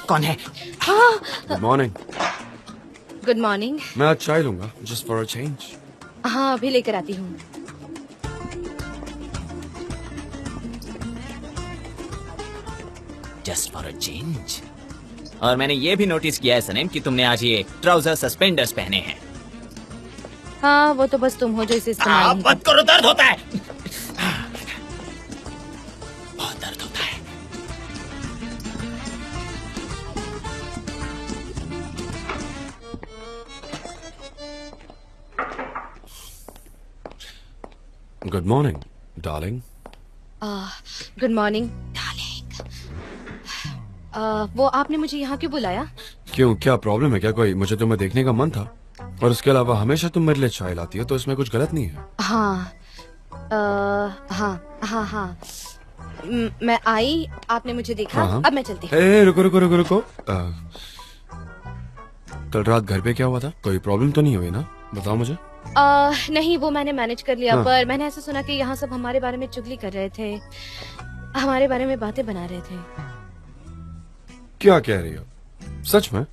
कौन है? Good morning. Good morning. मैं आज चाय लूंगा, जस्ट फॉर अ चेंज। हाँ, अभी लेकर आती हूँ। Just for a change. और मैंने ये भी नोटिस किया है सनीम कि तुमने आज ये ट्राउजर सस्पेंडर्स पहने हैं। हाँ, वो तो बस तुम हो जो इसे इस्तेमाल नहीं मत करो, दर्द होता है। बहुत दर्द होता है। Good morning darling. Good morning darling. वो आपने मुझे यहाँ क्यों बुलाया? क्यों, क्या प्रॉब्लम है क्या कोई? मुझे तुम्हें देखने का मन था, और उसके अलावा हमेशा तुम मेरे लिए चाय लाती हो, तो इसमें कुछ गलत नहीं है। हाँ, हाँ हाँ हाँ। मैं आई, आपने मुझे देखा। हाँ। अब मैं चलती हूँ। रुको रुको रुको रुको। कल रात घर पे क्या हुआ था? कोई प्रॉब्लम तो नहीं हुई ना? बताओ मुझे। नहीं, वो मैंने मैनेज कर लिया। हाँ। पर मैंने ऐसा सुना कि यहाँ सब हमारे बारे में चुगली कर रहे थे, हमारे बारे में बातें बना रहे थे। क्या कह रही हो? सच में?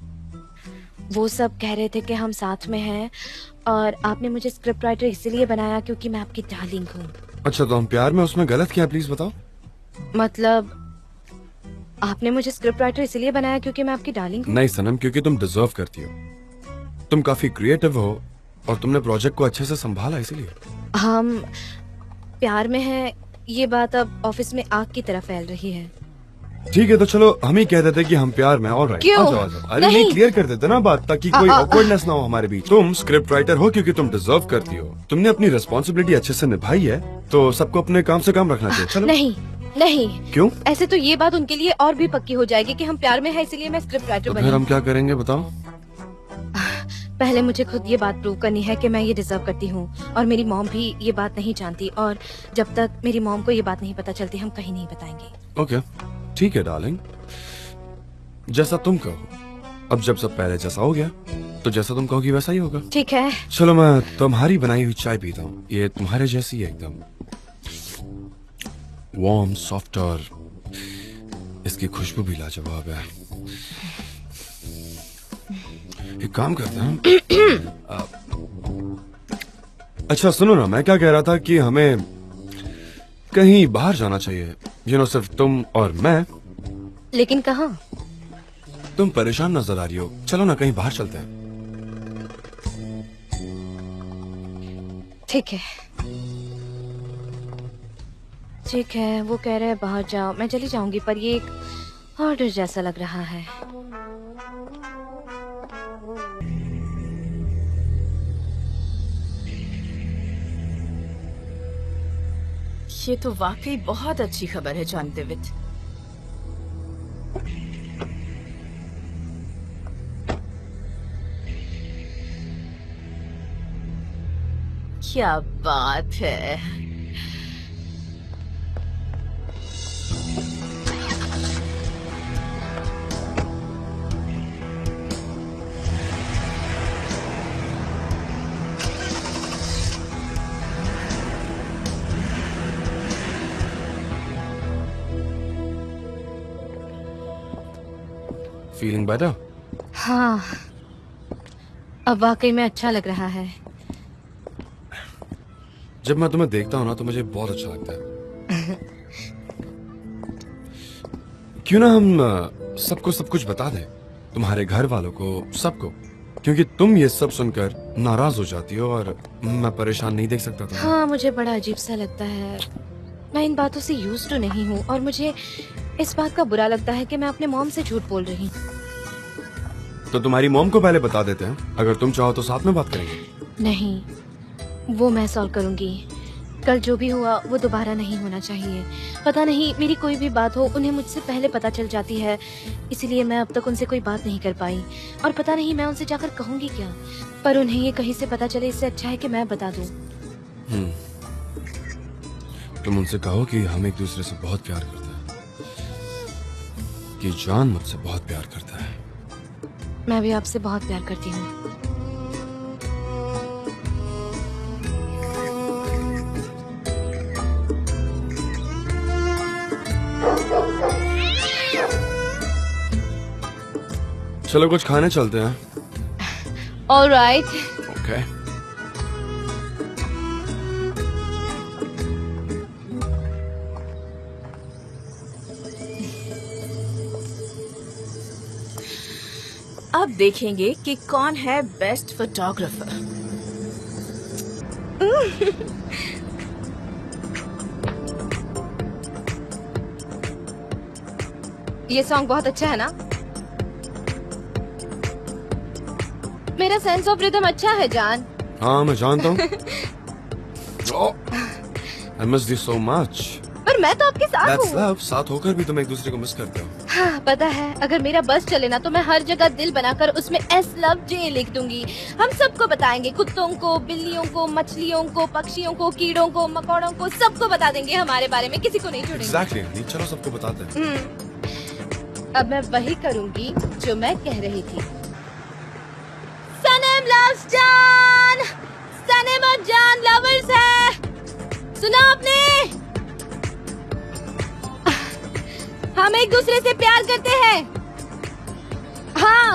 वो सब कह रहे थे कि हम साथ में हैं, और आपने मुझे स्क्रिप्ट राइटर इसीलिए बनाया क्योंकि मैं आपकी डार्लिंग हूँ। अच्छा, तो हम प्यार में उसमें गलत क्या, प्लीज बताओ। मतलब आपने मुझे स्क्रिप्ट राइटर इसीलिए बनाया क्योंकि मैं आपकी डार्लिंग हूँ? नहीं सनम, क्योंकि तुम डिजर्व करती हो। तुम काफी क्रिएटिव हो और तुमने प्रोजेक्ट को अच्छे से संभाला, इसीलिए। हम प्यार में हैं, ये बात अब ऑफिस में आग की तरह फैल रही है। ठीक है, तो चलो हम ही कह देते कि हम प्यार में। ऑलराइट, क्यों? आ जाओ। अरे नहीं, क्लियर कर देते ना बात, ताकि कोई ऑकवर्डनेस ना हो हमारे बीच। तुम स्क्रिप्ट राइटर हो क्योंकि तुम डिजर्व करती हो। तुमने अपनी रिस्पॉन्सिबिलिटी अच्छे से निभाई है, तो सबको अपने काम से काम रखना चाहिए। चलो। नहीं नहीं, क्यों? ऐसे तो ये बात उनके लिए और भी पक्की हो जाएगी कि हम प्यार में हैं, इसलिए मैं स्क्रिप्ट राइटर तो बनी। फिर हम क्या करेंगे बताओ? पहले मुझे खुद ये बात प्रूव करनी है कि मैं ये डिजर्व करती हूँ, और मेरी मॉम भी ये बात नहीं जानती, और जब तक मेरी मॉम को ये बात नहीं पता चलती हम कहीं नहीं बताएंगे। ओके, ठीक है डार्लिंग, जैसा तुम कहो। अब जब सब पहले जैसा हो गया, तो जैसा तुम कहोगी वैसा ही होगा। ठीक है। चलो, मैं तुम्हारी बनाई हुई चाय पीता हूँ। ये तुम्हारे जैसी है, एकदम वार्म, सॉफ्ट, और इसकी खुशबू भी लाजवाब है। एक काम करते हैं। अच्छा सुनो ना, मैं क्या कह रहा था कि हमें कहीं बाहर जाना चाहिए। सिर्फ तुम और मैं। लेकिन कहाँ? तुम परेशान नजर आ रही हो, चलो ना कहीं बाहर चलते हैं। ठीक है ठीक है, वो कह रहे हैं बाहर जाओ, मैं चली जाऊंगी, पर ये एक ऑर्डर जैसा लग रहा है। ये तो वाकई बहुत अच्छी खबर है जॉन डेविड। क्या बात है। Feeling better? हाँ, अब वाकई में अच्छा लग रहा है। जब मैं तुम्हें देखता हूँ ना, तो मुझे बहुत अच्छा लगता है। क्यों ना हम सबको सब कुछ बता दें, तुम्हारे घर वालों को, सबको, क्योंकि तुम ये सब सुनकर नाराज हो जाती हो और मैं परेशान नहीं देख सकता था। हाँ, मुझे बड़ा अजीब सा लगता है। मैं इन बातों से यूज्ड तो नहीं हूँ, और मुझे इस बात का बुरा लगता है कि मैं अपने मॉम से झूठ बोल रही हूँ। तो तुम्हारी मॉम को पहले बता देते हैं, अगर तुम चाहो तो साथ में बात करेंगे। नहीं, वो मैं सॉल्व करूंगी। कल जो भी हुआ वो दोबारा नहीं होना चाहिए। पता नहीं, मेरी कोई भी बात हो उन्हें मुझसे पहले पता चल जाती है, इसीलिए मैं अब तक उनसे कोई बात नहीं कर पाई, और पता नहीं मैं उनसे जाकर कहूंगी क्या। पर उन्हें ये कहीं से पता चले, इससे अच्छा है कि मैं बता दूं। तुम उनसे कहो कि हम एक दूसरे से बहुत प्यार करते हैं, कि जॉन मुझसे बहुत प्यार करता है। मैं भी आपसे बहुत प्यार करती हूँ। चलो कुछ खाने चलते हैं। ऑलराइट। ओके। अब देखेंगे कि कौन है बेस्ट फोटोग्राफर। ये सॉन्ग बहुत अच्छा है ना? मेरा सेंस ऑफ रिदम अच्छा है जान। हाँ मैं जानता हूँ। I miss you so much. पर मैं तो आपके साथ That's हूँ। love. साथ होकर भी तुम एक दूसरे को मिस करते हो। हाँ, पता है अगर मेरा बस चले ना तो मैं हर जगह दिल बनाकर उसमें एस लव जे लिख दूंगी। हम सबको बताएंगे, कुत्तों को, बिल्लियों को, मछलियों को, पक्षियों को, कीड़ों को, मकोड़ों को, सबको बता देंगे हमारे बारे में, किसी को नहीं छोड़ेंगे। Exactly. नहीं चलो सबको बताते हैं। अब मैं वही करूंगी जो मैं कह रही थी। सनम लव्स जान, सनम और जान लवर्स है। सुना आपने? हम एक दूसरे से प्यार करते हैं। हाँ।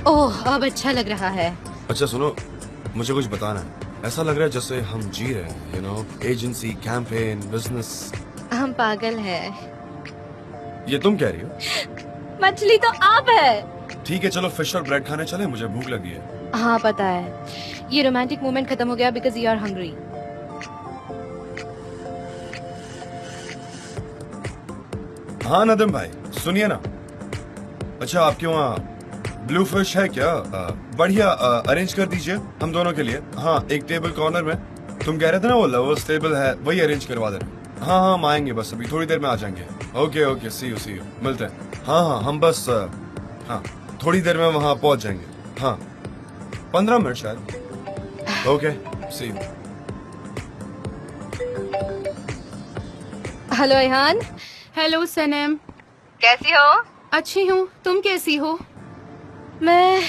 ओह अब अच्छा लग रहा है। अच्छा सुनो, मुझे कुछ बताना है। ऐसा लग रहा है जैसे हम जी रहे हैं, you know, agency, campaign, business. हम पागल हैं। ये तुम कह रही हो? मछली तो आप है। ठीक है चलो फिश और ब्रेड खाने चले, मुझे भूख लगी है। हाँ पता है, ये रोमांटिक मोमेंट खत्म हो गया बिकॉज यू आर हंग्री। हाँ नदम भाई सुनिए ना। अच्छा आपके वहाँ ब्लू फिश है क्या? बढ़िया अरेंज कर दीजिए हम दोनों के लिए। हाँ एक टेबल कॉर्नर में। तुम कह रहे थे ना वो लवर्स टेबल है, वही अरेंज करवा देना। हाँ हाँ हम आएंगे, बस अभी थोड़ी देर में आ जाएंगे। ओके ओके सी यू मिलते हैं। हाँ हाँ हम बस हाँ थोड़ी देर में वहाँ पहुँच जाएंगे। हाँ 15 मिनट शायद। Okay see you. Hello Ayhan. Hello Sanam, कैसी हो? अच्छी हूँ, तुम कैसी हो? मैं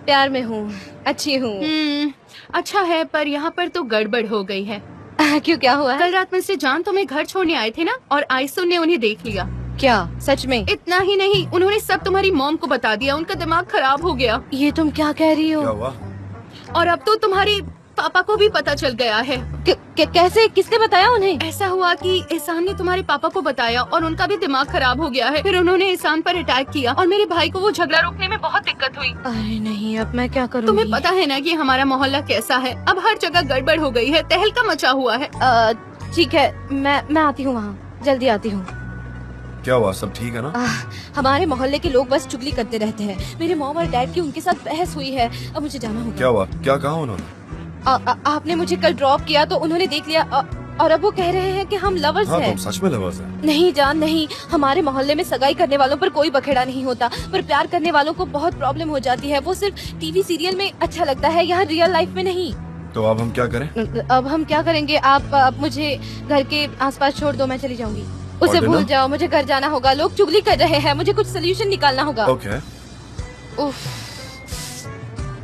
प्यार में हूँ, अच्छी हूँ। अच्छा है, पर यहाँ पर तो गड़बड़ हो गई है। क्यों क्या हुआ है? कल रात में से जान तुम्हें घर छोड़ने आए थे ना, और आयसुन ने उन्हें देख लिया। क्या सच में? इतना ही नहीं, उन्होंने सब तुम्हारी मॉम को बता दिया। उनका दिमाग खराब हो गया। ये तुम क्या कह रही क्या हो? हुआ? और अब तो तुम्हारे पापा को भी पता चल गया है। कैसे? किसने बताया उन्हें? ऐसा हुआ कि एहसान ने तुम्हारे पापा को बताया और उनका भी दिमाग खराब हो गया है। फिर उन्होंने एहसान पर अटैक किया और मेरे भाई को वो झगड़ा रोकने में बहुत दिक्कत हुई। अरे नहीं, अब मैं क्या करूँगी? तुम्हें पता है ना कि हमारा मोहल्ला कैसा है। अब हर जगह गड़बड़ हो गई है, तहलका मचा हुआ है। ठीक है, मैं आती हूँ वहाँ, जल्दी आती हूँ। क्या हुआ, सब ठीक है ना? हमारे मोहल्ले के लोग बस चुगली करते रहते हैं। मेरे मॉम और डैड की उनके साथ बहस हुई है, अब मुझे जाना होगा। क्या हुआ, क्या कहा उन्होंने? आपने मुझे कल ड्रॉप किया तो उन्होंने देख लिया और अब वो कह रहे हैं कि हम लवर्स हाँ, हैं। तुम सच में लवर्स हैं? नहीं जान नहीं, हमारे मोहल्ले में सगाई करने वालों पर कोई बखेड़ा नहीं होता, पर प्यार करने वालों को बहुत प्रॉब्लम हो जाती है। वो सिर्फ टीवी सीरियल में अच्छा लगता है, यहाँ रियल लाइफ में नहीं। तो अब हम क्या करें? अब हम क्या करेंगे? आप मुझे घर के आसपास छोड़ दो, मैं चली जाऊंगी। उसे और भूल dinner? जाओ, मुझे घर जाना होगा। लोग चुगली कर रहे हैं, मुझे कुछ सोल्यूशन निकालना होगा। ओके। उफ,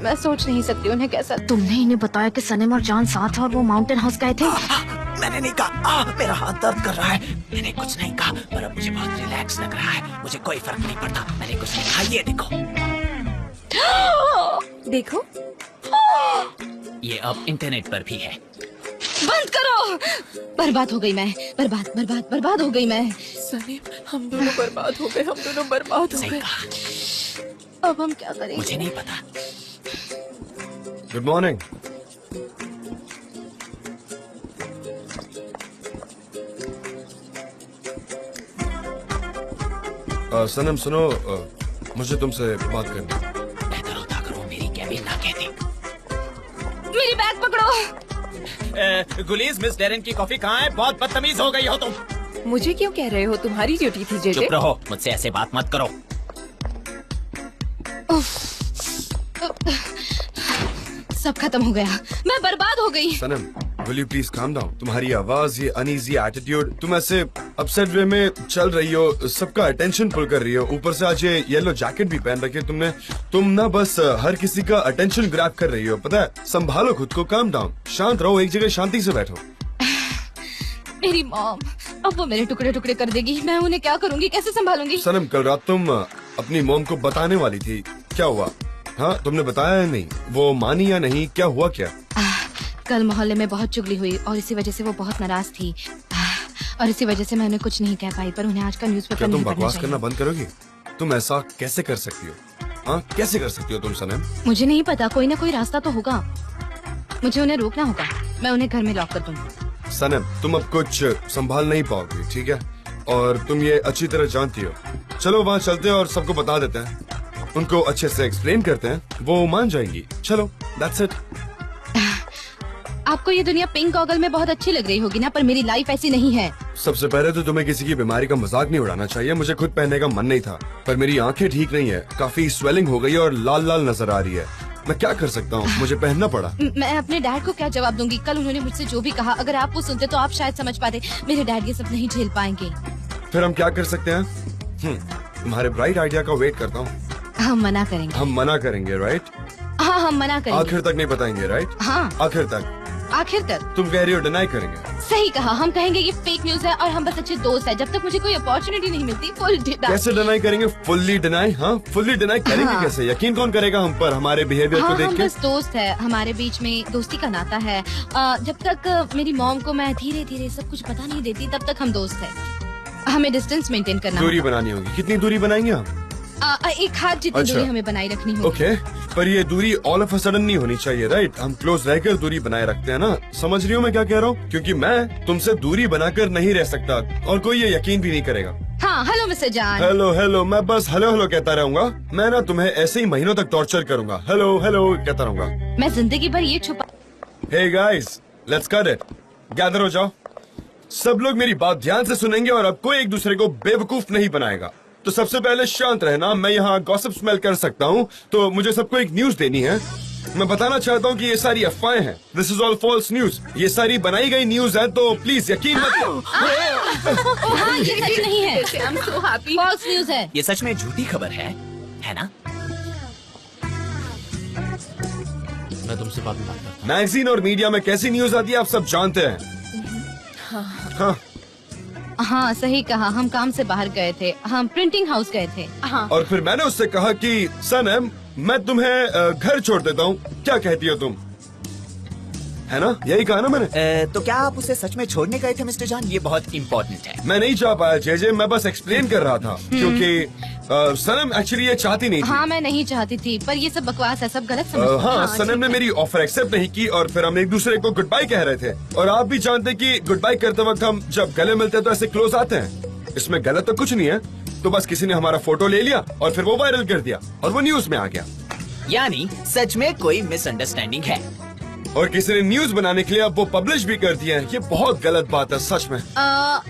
मैं सोच नहीं सकती उन्हें कैसा। तुमने इन्हें बताया कि सनम और जान साथ हैं और वो माउंटेन हाउस गए थे? मैंने नहीं कहा। मेरा हाथ दर्द कर रहा है। मैंने कुछ नहीं कहा, पर अब मुझे बहुत रिलैक्स लग रहा है। मुझे कोई फर्क नहीं पड़ता। मैंने कुछ नहीं कहा। ये देखो, देखो, ये अब इंटरनेट पर भी है। बंद करो। बर्बाद हो गई मैं, बर्बाद हो गई मैं। सलीम, हम दोनों बर्बाद हो गए, हम दोनों बर्बाद हो सही गए। कहा। अब हम क्या करेंगे? मुझे नहीं पता। Good morning. सनम सुनो, मुझे तुमसे बात करनी है। बेहतर होता करो मेरी कैबिन ना कहती। मेरी बैग पकड़ो। गुलीज, मिस डेरेन की कॉफी कहाँ है? बहुत बदतमीज हो गई हो तुम। मुझे क्यों कह रहे हो? तुम्हारी ड्यूटी थी जेजे। चुप रहो, मुझसे ऐसे बात मत करो। सब खत्म हो गया, मैं बर्बाद हो गई। Sanam will you please calm down? तुम्हारी आवाज, ये अनईजी एटीट्यूड, तुम ऐसे अपसेट वे में चल रही हो, सबका अटेंशन पुल कर रही हो। ऊपर से आज ये येलो जैकेट भी पहन रखी है तुमने। तुम ना बस हर किसी का अटेंशन ग्रैब कर रही हो। पता है, संभालो खुद को, काम डाउन, शांत रहो, एक जगह शांति से बैठो। मेरी मॉम, अब वो मेरे टुकड़े टुकड़े कर देगी। मैं उन्हें क्या करूंगी, कैसे संभालूंगी? सनम कल रात तुम अपनी मॉम को बताने वाली थी, क्या हुआ? हाँ, तुमने बताया या नहीं? वो मानी या नहीं? क्या हुआ क्या? कल मोहल्ले में बहुत चुगली हुई और इसी वजह से वो बहुत नाराज थी और इसी वजह से मैं उन्हें कुछ नहीं कह पाई, पर उन्हें आज का न्यूज़पेपर क्या तुम नहीं पढ़ना बकवास चाहिए। करना बंद करोगी? तुम ऐसा कैसे कर सकती हो? हाँ, कैसे कर सकती हो तुम सनम? मुझे नहीं पता, कोई ना कोई रास्ता तो होगा। मुझे उन्हें रोकना होगा। मैं उन्हें घर में लॉक कर दूंगी। सनम, तुम अब कुछ संभाल नहीं पाओगी, ठीक है? और तुम ये अच्छी तरह जानती हो। चलो वहाँ चलते हैं और सबको बता देते हैं, उनको अच्छे से एक्सप्लेन करते हैं, वो मान जाएंगी। चलो, दैट्स इट। आपको ये दुनिया पिंक गॉगल में बहुत अच्छी लग रही होगी ना, पर मेरी लाइफ ऐसी नहीं है। सबसे पहले तो तुम्हें किसी की बीमारी का मजाक नहीं उड़ाना चाहिए। मुझे खुद पहनने का मन नहीं था, पर मेरी आंखें ठीक नहीं है, काफी स्वेलिंग हो गई है और लाल लाल नजर आ रही है। मैं क्या कर सकता हूँ, मुझे पहनना पड़ा। मैं अपने डैड को क्या जवाब दूंगी? कल उन्होंने मुझसे जो भी कहा, अगर आप वो सुनते तो आप शायद समझ पाते। मेरे डैड ये सब नहीं झेल पाएंगे। फिर हम क्या कर सकते हैं? तुम्हारे ब्राइट आइडिया का वेट करता हूँ। हम मना करेंगे। हम मना करेंगे, राइट? हाँ, हम मना करेंगे। आखिर तक नहीं बताएंगे, राइट? हाँ, आखिर तक। आखिर तक। तुम कह रही हो डिनाई करेंगे? सही कहा, हम कहेंगे ये फेक न्यूज है और हम बस अच्छे दोस्त हैं। जब तक मुझे कोई अपॉर्चुनिटी नहीं मिलती, फुल कैसे डिनाई करेंगे? Fully deny? हाँ, फुल्ली डिनाई करेंगे हाँ। कैसे? यकीन कौन करेगा हम पर, हमारे बिहेवियर हाँ, को देख हम के? बस दोस्त है, हमारे बीच में दोस्ती का नाता है। जब तक मेरी मॉम को मैं धीरे धीरे सब कुछ बता नहीं देती, तब तक हम दोस्त है। हमें डिस्टेंस मेंटेन करना दूरी होगा। बनानी होगी। कितनी दूरी बनाएंगे हम? एक हाथ जितनी अच्छा। दूरी हमें बनाए रखनी होगी। ओके, पर ये दूरी ऑल ऑफ अ सडन नहीं होनी चाहिए, राइट? हम क्लोज रहकर दूरी बनाए रखते हैं ना। समझ रही हो मैं क्या कह रहा हूँ? क्योंकि मैं तुमसे दूरी बनाकर नहीं रह सकता और कोई ये यकीन भी नहीं करेगा। हाँ, हेलो मिस्टर जान। हेलो हेलो, मैं बस हेलो हेलो कहता रहूंगा। मैं ना तुम्हें ऐसे ही महीनों तक टॉर्चर करूंगा। हेलो हेलो कहता रहूंगा। मैं जिंदगी भर ये छुपा। Hey guys, let's cut it. Gather हो जाओ। सब लोग मेरी बात ध्यान से सुनेंगे और अब कोई एक दूसरे को बेवकूफ नहीं बनाएगा। तो सबसे पहले शांत रहना। मैं यहाँ गॉसिप स्मेल कर सकता हूँ, तो मुझे सबको एक न्यूज देनी है। मैं बताना चाहता हूँ कि ये सारी अफवाहें हैं। This is all false news. ये सारी बनाई गई न्यूज है, तो प्लीज यकीन मत करो। हाँ, ये सच नहीं है, I am so happy. False news है। ये सच में झूठी खबर है ना? मैं तुमसे बाद में बात करता मैगजीन और मीडिया में कैसी न्यूज आती है आप सब जानते हैं। हाँ, हाँ, सही कहा। हम काम से बाहर गए थे, हम प्रिंटिंग हाउस गए थे। हाँ, और फिर मैंने उससे कहा कि सनम, मैं तुम्हें घर छोड़ देता हूँ, क्या कहती हो तुम? है ना, यही कहा ना मैंने? तो क्या आप उसे सच में छोड़ने गए थे मिस्टर जान? ये बहुत इम्पोर्टेंट है। मैं नहीं चाह पाया जेजे, मैं बस एक्सप्लेन कर रहा था क्योंकि सनम एक्चुअली ये चाहती नहीं थी। हाँ, मैं नहीं चाहती थी, पर ये सब बकवास है, सब गलत समझ। हाँ, सनम ने मेरी ऑफर एक्सेप्ट नहीं की और फिर हम एक दूसरे को गुड बाय कह रहे थे। और आप भी जानते कि गुड बाय करते वक्त हम जब गले मिलते हैं तो ऐसे क्लोज आते हैं। इसमें गलत तो कुछ नहीं है। तो बस किसी ने हमारा फोटो ले लिया और फिर वो वायरल कर दिया और वो न्यूज में आ गया। यानी सच में कोई मिसअंडरस्टैंडिंग है। और किसी ने न्यूज बनाने के लिए अब वो पब्लिश भी कर दिया है। ये बहुत गलत बात है सच में।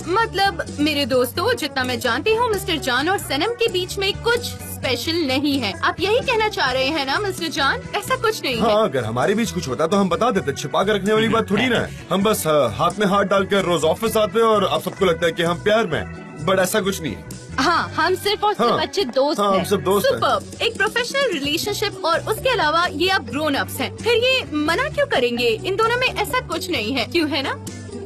मतलब मेरे दोस्तों, जितना मैं जानती हूँ मिस्टर जान और सनम के बीच में कुछ स्पेशल नहीं है। आप यही कहना चाह रहे हैं ना मिस्टर जान? ऐसा कुछ नहीं है। हाँ, अगर हमारे बीच कुछ होता तो हम बता देते। छिपा कर रखने वाली बात थोड़ी ना है। हम बस हाथ में हाथ डालकर रोज ऑफिस आते हैं और आप सबको लगता है कि हम प्यार में हैं। बट ऐसा कुछ नहीं है। हाँ, हम सिर्फ और सिर्फ हाँ, अच्छे दोस्त हाँ, हैं। हम सब दोस्त हैं। सुपर्ब। एक प्रोफेशनल रिलेशनशिप और उसके अलावा ये आप ग्रोन अप्स हैं। फिर ये मना क्यों करेंगे? इन दोनों में ऐसा कुछ नहीं है, क्यों है ना?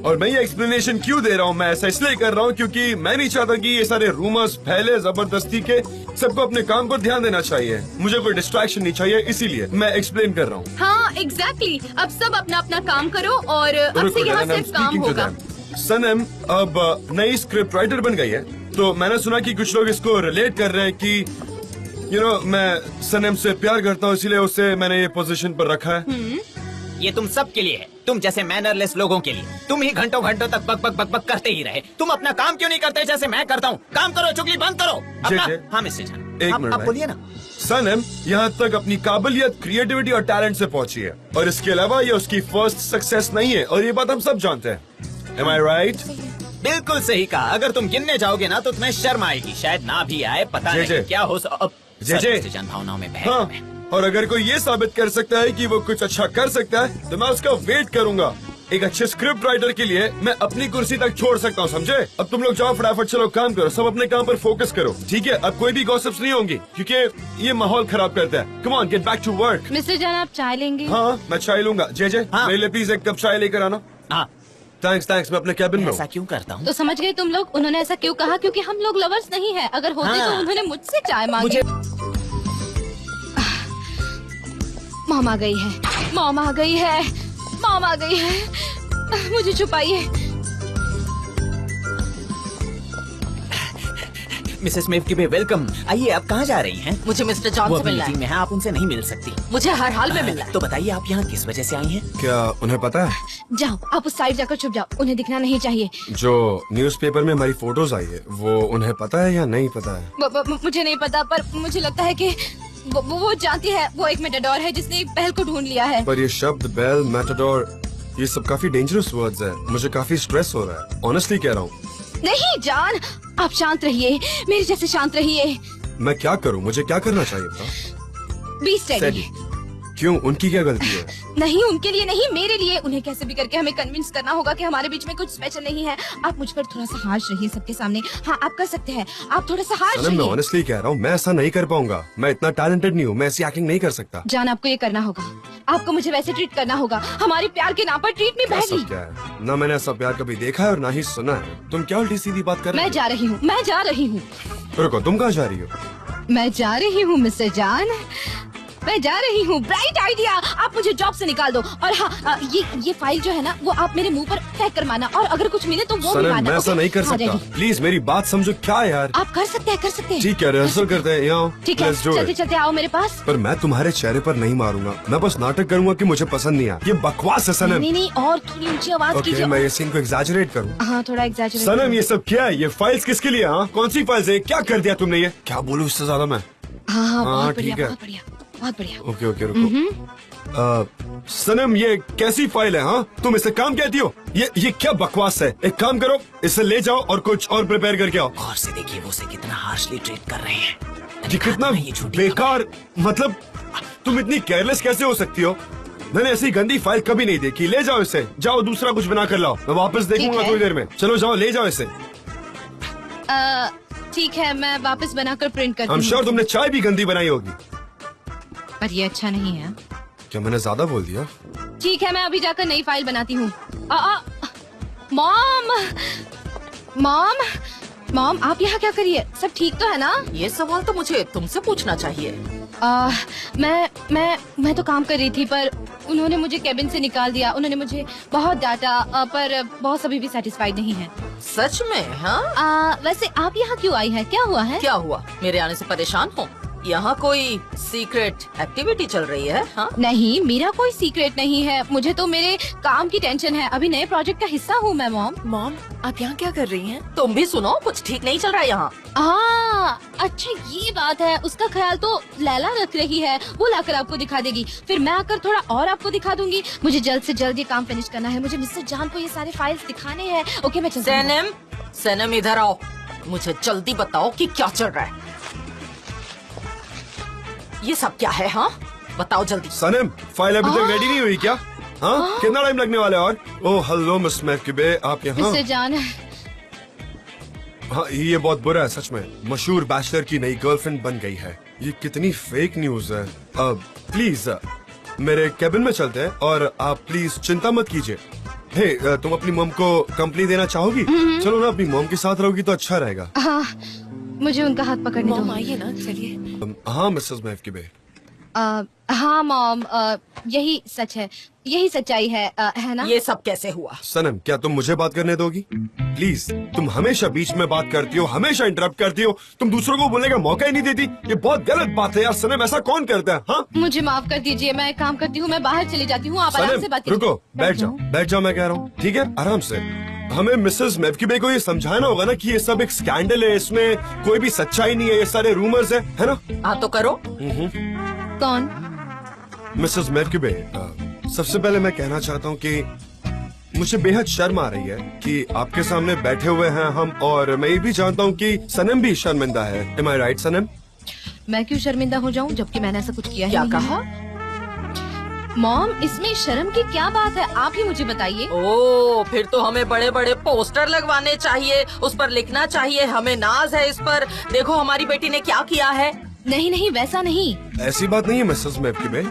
और मैं ये एक्सप्लेनेशन क्यों दे रहा हूँ, मैं ऐसा इसलिए कर रहा हूँ क्योंकि मैं नहीं चाहता कि ये सारे रूमर्स फैले जबरदस्ती के। सबको अपने काम पर ध्यान देना चाहिए। मुझे कोई डिस्ट्रैक्शन नहीं चाहिए, इसीलिए मैं एक्सप्लेन कर रहा हूँ। हाँ, एग्जैक्टली। अब सब अपना अपना काम करो और अब से यहाँ सिर्फ काम होगा। सनम अब नई स्क्रिप्ट राइटर बन गई है, तो मैंने सुना कि कुछ लोग इसको रिलेट कर रहे हैं कि मैं सनम से प्यार करता हूँ, इसीलिए उससे मैंने ये पोजीशन पर रखा है। ये तुम सब के लिए है, तुम जैसे मैनरलेस लोगों के लिए। तुम ही घंटों घंटों तक बक बक बक बक करते ही रहे। तुम अपना काम क्यों नहीं करते जैसे मैं करता हूँ? काम करो, चुगली बंद करो अपना। जे। हाँ मिस्टर जान, एक आप मिनट बोलिए ना। सनम यहाँ तक अपनी काबिलियत, क्रिएटिविटी और टैलेंट से पहुंची है और इसके अलावा ये उसकी फर्स्ट सक्सेस नहीं है और ये बात हम सब जानते हैं। Am I right? बिल्कुल सही कहा। अगर तुम गिनने जाओगे ना तो तुम्हें शर्म आएगी, शायद ना भी आए, पता जे। नहीं क्या हो। जे। मिस्टर जान भावनाओं में बह हाँ, गया मैं। और अगर कोई ये साबित कर सकता है कि वो कुछ अच्छा कर सकता है तो मैं उसका वेट करूंगा। एक अच्छे स्क्रिप्ट राइटर के लिए मैं अपनी कुर्सी तक छोड़ सकता हूँ, समझे? अब तुम लोग जाओ, फटाफट चलो काम करो, सब अपने काम पर फोकस करो, ठीक है? अब कोई भी गॉसिप्स नहीं होंगी क्योंकि ये माहौल खराब करता है। Come on, get back to work. Mister John, आप चाय लेंगे? हाँ, मैं चाय लूंगा। जे हाँ। मेरे लिए प्लीज एक कप चाय लेकर आना। हाँ थैंक्स मैं अपने कैबिन में ऐसा हूँ। क्यों करता हूँ? तो समझ गए तुम लोग, उन्होंने ऐसा क्यों कहा? क्योंकि हम लोग लवर्स नहीं है। अगर होते हाँ। तो उन्होंने मुझसे चाय मांगी। मुझे मॉम आ गई है, मॉम आ गई है, मॉम आ गई है। मुझे छुपाइए। Mrs मेवकिबे welcome. आइए, आप कहाँ जा रही हैं? मुझे मिस्टर जॉन वो से अभी मिलना मीटिंग है। में है, आप उनसे नहीं मिल सकती। मुझे हर हाल में मिलना है। तो बताइए, आप यहाँ किस वजह से आई हैं? क्या उन्हें पता है जाओ, आप उस साइड जाकर छुप जाओ, उन्हें दिखना नहीं चाहिए। जो न्यूज़पेपर में हमारी फोटोज आई है वो उन्हें पता है या नहीं पता है? मुझे नहीं पता, पर मुझे लगता है कि वो जानती है। वो एक मेटाडोर है जिसने एक बैल को ढूंढ लिया है। पर ये शब्द बेल, मैटाडोर, ये सब काफी डेंजरस वर्ड्स है। मुझे काफी स्ट्रेस हो रहा है, ऑनेस्टली कह रहा हूँ। नहीं जान, आप शांत रहिए, मेरे जैसे शांत रहिए। मैं क्या करूँ, मुझे क्या करना चाहिए बताओ? Be steady. क्यों, उनकी क्या गलती है? नहीं, उनके लिए नहीं, मेरे लिए। उन्हें कैसे भी करके हमें कन्विंस करना होगा कि हमारे बीच में कुछ स्पेशल नहीं है। आप मुझ पर थोड़ा सा हार्श रहिए सबके सामने। हाँ, आप कर सकते हैं, आप थोड़ा सा हार्श सनम, मैं रहिए। ऑनेस्टली कह रहा हूँ, मैं ऐसा नहीं कर पाऊंगा। मैं इतना टैलेंटेड नहीं हूँ, मैं ऐसी एक्टिंग नहीं कर सकता। जान, आपको ये करना होगा, आपको मुझे वैसे ट्रीट करना होगा। हमारे प्यार के नाम पर ट्रीट मी क्या सब बैडली। क्या है? ना मैंने ऐसा प्यार कभी देखा है और ना ही सुना है। तुम क्या उल्टी सीधी बात कर रहे मैं जा रही हूँ, मैं जा रही हूँ, हो? रुको, तुम कहाँ जा रही हो? मैं जा रही हूँ मिस्टर जान, मैं जा रही हूँ। ब्राइट आइडिया, आप मुझे जॉब से निकाल दो। और हाँ, ये फाइल जो है ना, वो आप मेरे मुंह पर फेंक कर माना, और अगर कुछ मिले तो वो भी सनम, माना। मैं ऐसा ओके? नहीं कर हाँ, सकता। ready। प्लीज मेरी बात समझो। क्या यार? आप कर सकते हैं, कर सकते हैं। ठीक है, रिहर्सल करते हैं। यहाँ ठीक है, Let's do चलते it। चलते आओ मेरे पास। पर मैं तुम्हारे चेहरे पर नहीं मारूंगा, मैं बस नाटक करूंगा कि मुझे पसंद नहीं आया। ये बकवास है सनम। नहीं नहीं, और थोड़ी ऊंची आवाज ओके, कीजिए। मैं ये सीन को एग्जैजरेट करूँ। हाँ, थोड़ा एग्जैजरेट। सनम, ये सब क्या है? ये फाइल्स किसके लिए? हाँ, कौन सी फाइल्स है? क्या कर दिया तुमने? ये क्या बोलूं इससे ज्यादा मैं? हाँ हाँ, हाँ, बहुत बढ़िया, ठीक है। बहुत बढ़िया, बहुत बढ़िया। ओके ओके, रुको। सनम, ये कैसी फाइल है? हाँ, तुम इसे काम कहती हो? ये क्या बकवास है? एक काम करो, इसे ले जाओ और कुछ और प्रिपेयर करके आओ। गौर से देखिए वो उसे कितना हार्शली ट्रीट कर रहे हैं। ये कितना ये झूठी बेकार, मतलब तुम इतनी केयरलेस कैसे हो सकती हो? मैंने ऐसी गंदी फाइल कभी नहीं देखी। ले जाओ इसे, जाओ दूसरा कुछ बना कर लाओ। मैं वापस देखूंगा है। थोड़ी देर में। चलो जाओ, ले जाओ इसे। ठीक है, मैं वापस बनाकर प्रिंट करती I'm हूँ। sure तुमने चाय भी गंदी बनाई होगी। पर ये अच्छा नहीं है। क्या मैंने ज्यादा बोल दिया? ठीक है, मैं अभी जाकर नई फाइल बनाती हूँ। मॉम, मॉम, मॉम, आप यहाँ क्या करिए? सब ठीक तो है ना? ये सवाल तो मुझे तुमसे पूछना चाहिए। मैं तो काम कर रही थी, पर उन्होंने मुझे केबिन से निकाल दिया। उन्होंने मुझे बहुत डांटा, पर बॉस अभी भी सेटिस्फाइड नहीं है। सच में? हाँ, वैसे आप यहाँ क्यों आई है? क्या हुआ है? क्या हुआ? मेरे आने से परेशान हो? यहाँ कोई सीक्रेट एक्टिविटी चल रही है? हाँ, नहीं, मेरा कोई सीक्रेट नहीं है। मुझे तो मेरे काम की टेंशन है। अभी नए प्रोजेक्ट का हिस्सा हूँ मैं। मॉम, मॉम, आप यहाँ क्या कर रही हैं? तुम भी सुनो, कुछ ठीक नहीं चल रहा है यहाँ। अच्छा ये बात है। उसका ख्याल तो लैला रख रही है, वो लाकर आपको दिखा देगी। फिर मैं आकर थोड़ा और आपको दिखा दूंगी। मुझे जल्द से जल्द ये काम फिनिश करना है। मुझे मिस्टर जान को ये सारे फाइल्स दिखाने हैं। ओके, मैं चलती हूँ। सनम, सनम इधर आओ। मुझे जल्दी बताओ कि क्या चल रहा है। ये सब क्या है? हाँ, बताओ जल्दी। सनम, फाइल अभी तक रेडी नहीं हुई क्या? हाँ, कितना टाइम लगने वाला है? और ओह हेलो मिस मेवकिबे, आप यहाँ? मिस्टर जान, हाँ, ये बहुत बुरा है सच में। मशहूर बैचलर की नई गर्लफ्रेंड बन गई है। ये कितनी फेक न्यूज है। प्लीज मेरे केबिन में चलते हैं और आप प्लीज चिंता मत कीजिए। हे, तुम अपनी मॉम को कंपनी देना चाहोगी? चलो ना, अपनी मॉम के साथ रहोगी तो अच्छा रहेगा। हाँ, मुझे उनका हाथ पकड़ने मॉम दो। आइए ना, चलिए। हाँ मिसेस मेवकिबे। हाँ मॉम, यही सच है, यही सच्चाई है ना? ये सब कैसे हुआ? सनम, क्या तुम मुझे बात करने दोगी? प्लीज, तुम हमेशा बीच में बात करती हो, हमेशा इंटरप्ट करती हो। तुम दूसरों को बोलने का मौका ही नहीं देती। ये बहुत गलत बात है यार सनम, ऐसा कौन करता है? हाँ मुझे माफ कर दीजिए, मैं काम करती हूँ, मैं बाहर चली जाती हूँ। आप आराम से सनम, बात कीजिए। रुको, बैठ जाओ, मैं कह रहा हूँ। ठीक है, आराम से। हमें मिसेस मेवकिबे को ये समझाना होगा ना कि ये सब एक स्कैंडल है, इसमें कोई भी सच्चाई नहीं है, ये सारे रूमर्स है ना? हाँ तो करो। कौन? मिसेस मेवकिबे, सबसे पहले मैं कहना चाहता हूँ कि मुझे बेहद शर्म आ रही है कि आपके सामने बैठे हुए हैं हम, और मैं ये भी जानता हूँ कि सनम भी शर्मिंदा है। Am I right, सनम? मैं क्यों शर्मिंदा हो जाऊँ जबकि मैंने ऐसा कुछ किया ही क्या नहीं कहा? है। मॉम, इसमें शर्म की क्या बात है? आप ही मुझे बताइए। ओ, फिर तो हमें बड़े बड़े पोस्टर लगवाने चाहिए, उस पर लिखना चाहिए हमें नाज है इस पर। देखो हमारी बेटी ने क्या किया है। नहीं नहीं, वैसा नहीं। ऐसी बात नहीं है मिसेस मेवकिबे।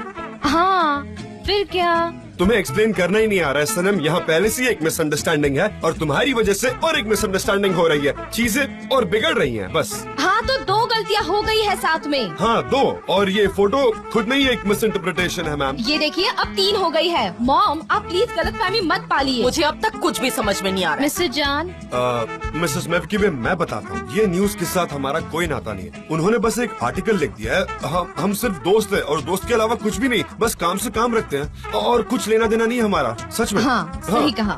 हाँ, फिर क्या? तुम्हें एक्सप्लेन करना ही नहीं आ रहा है सनम, यहाँ पहले से ही एक मिसअंडरस्टैंडिंग है और तुम्हारी वजह से और एक मिसअंडरस्टैंडिंग हो रही है, चीजें और बिगड़ रही हैं बस। हाँ तो 2 गलतियाँ हो गई है साथ में। हाँ 2, और ये फोटो खुद में ही एक मिसइंटरप्रिटेशन है मैम। ये देखिए अब 3 हो गई है। मॉम आप प्लीज गलतफहमी मत पालिए। मुझे अब तक कुछ भी समझ में नहीं आ रहा है। मिस्टर जान, मिसेस मेवकीबे, मैं बताता हूँ, ये न्यूज के साथ हमारा कोई नाता नहीं है। उन्होंने बस एक आर्टिकल लिख दिया है। हम सिर्फ दोस्त हैं और दोस्त के अलावा कुछ भी नहीं, बस काम से काम रखते हैं और कुछ लेना देना नहीं हमारा, सच में। हाँ सही कहा।